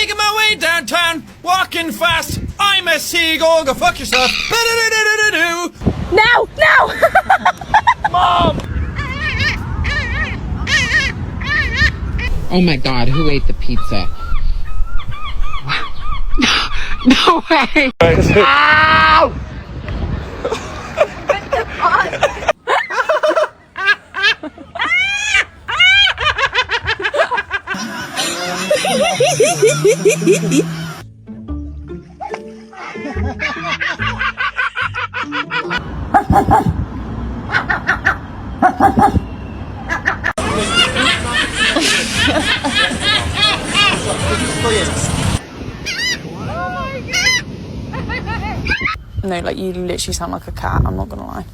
Making my way downtown, walking fast. I'm a seagull, go fuck yourself. Now! Now! Mom! Oh my God, who ate the pizza? No way! Ow! No, like, you literally sound like a cat, I'm not gonna lie.